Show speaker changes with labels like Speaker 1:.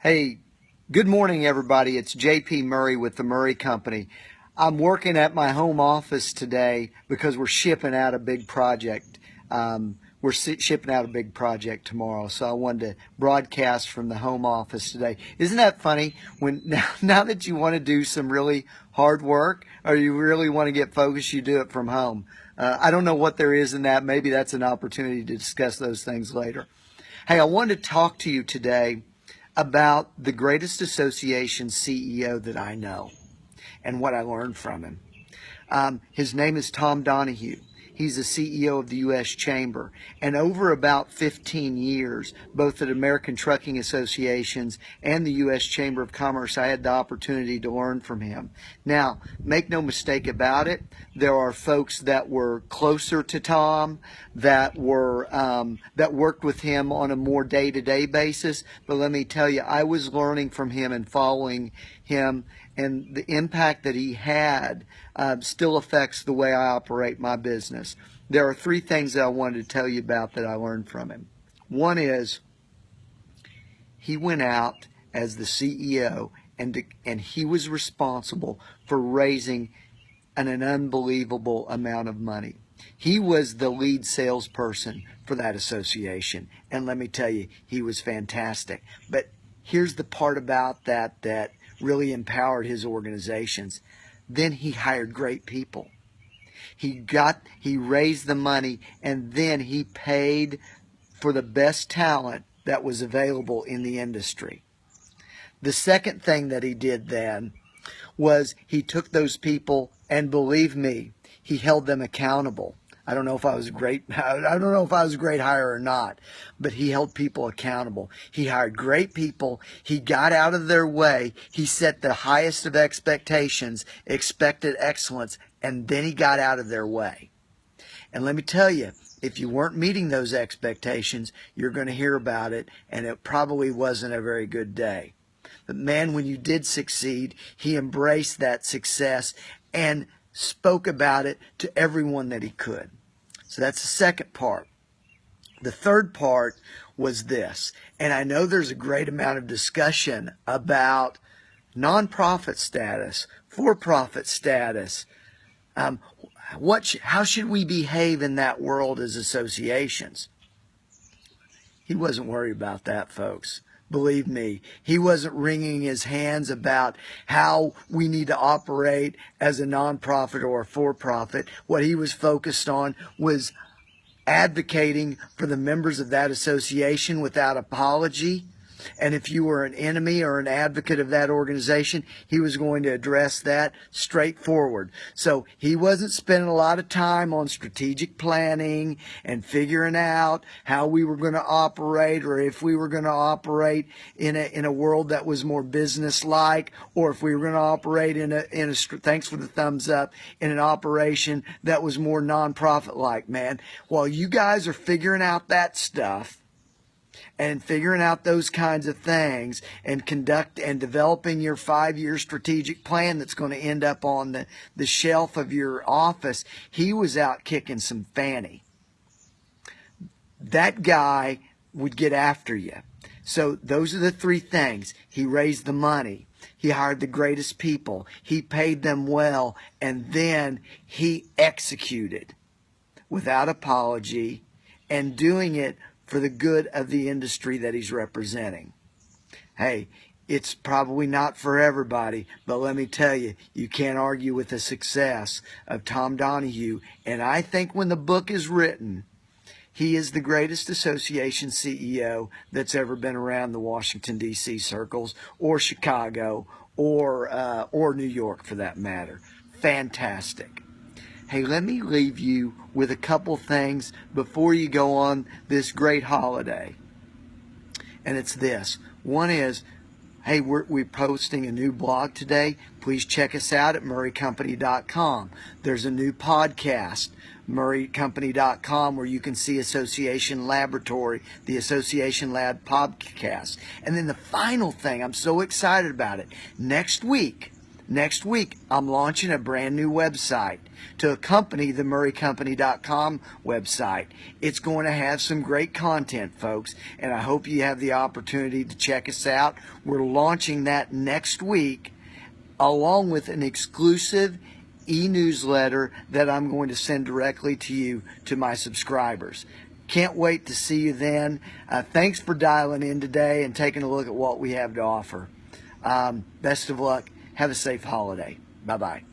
Speaker 1: Hey, good morning, everybody. It's JP Murray with the Murray Company. I'm working at my home office today because we're shipping out a big project. Shipping out a big project tomorrow, so I wanted to broadcast from the home office today. Isn't that funny? When now that you want to do some really hard work or you really want to get focused, you do it from home. I don't know what there is in that. Maybe that's an opportunity to discuss those things later. Hey, I wanted to talk to you today about the greatest association CEO that I know and what I learned from him. His name is Tom Donohue. He's the CEO of the U.S. Chamber. And over about 15 years, both at American Trucking Associations and the U.S. Chamber of Commerce, I had the opportunity to learn from him. Now, make no mistake about it, there are folks that were closer to Tom, that worked with him on a more day-to-day basis. But let me tell you, I was learning from him and following him, and the impact that he had still affects the way I operate my business. There are three things that I wanted to tell you about that I learned from him. One is he went out as the CEO and he was responsible for raising an unbelievable amount of money. He was the lead salesperson for that association, and let me tell you, he was fantastic. But here's the part about that really empowered his organizations. Then he hired great people. He raised the money, and then he paid for the best talent that was available in the industry. The second thing that he did then was he took those people, and believe me, he held them accountable. I don't know if I was a great hire or not, but he held people accountable. He hired great people. He got out of their way. He set the highest of expectations, expected excellence, and then he got out of their way. And let me tell you, if you weren't meeting those expectations, you're going to hear about it, and it probably wasn't a very good day. But man, when you did succeed, he embraced that success and spoke about it to everyone that he could. So that's the second part. The third part was this, and I know there's a great amount of discussion about nonprofit status, for-profit status. How should we behave in that world as associations? He wasn't worried about that, folks. Believe me, he wasn't wringing his hands about how we need to operate as a nonprofit or a for-profit. What he was focused on was advocating for the members of that association without apology. And if you were an enemy or an advocate of that organization, he was going to address that straightforward. So he wasn't spending a lot of time on strategic planning and figuring out how we were going to operate, or if we were going to operate in a world that was more business-like, or if we were going to operate in a thanks for the thumbs up, in an operation that was more nonprofit-like, man. While you guys are figuring out that stuff, and figuring out those kinds of things and developing your 5-year strategic plan that's going to end up on the shelf of your office, he was out kicking some fanny. That guy would get after you. So those are the three things. He raised the money. He hired the greatest people. He paid them well. And then he executed without apology and doing it for the good of the industry that he's representing. Hey, it's probably not for everybody, but let me tell you, you can't argue with the success of Tom Donohue. And I think when the book is written, he is the greatest association CEO that's ever been around the Washington, D.C. circles, or Chicago, or New York for that matter. Fantastic. Hey, let me leave you with a couple things before you go on this great holiday. And it's this. One is, hey, we're posting a new blog today. Please check us out at murraycompany.com. There's a new podcast, murraycompany.com, where you can see Association Laboratory, the Association Lab podcast. And then the final thing, I'm so excited about it. Next week, Next week, I'm launching a brand new website to accompany the murraycompany.com website. It's going to have some great content, folks, and I hope you have the opportunity to check us out. We're launching that next week, along with an exclusive e-newsletter that I'm going to send directly to you, to my subscribers. Can't wait to see you then. Thanks for dialing in today and taking a look at what we have to offer. Best of luck. Have a safe holiday. Bye-bye.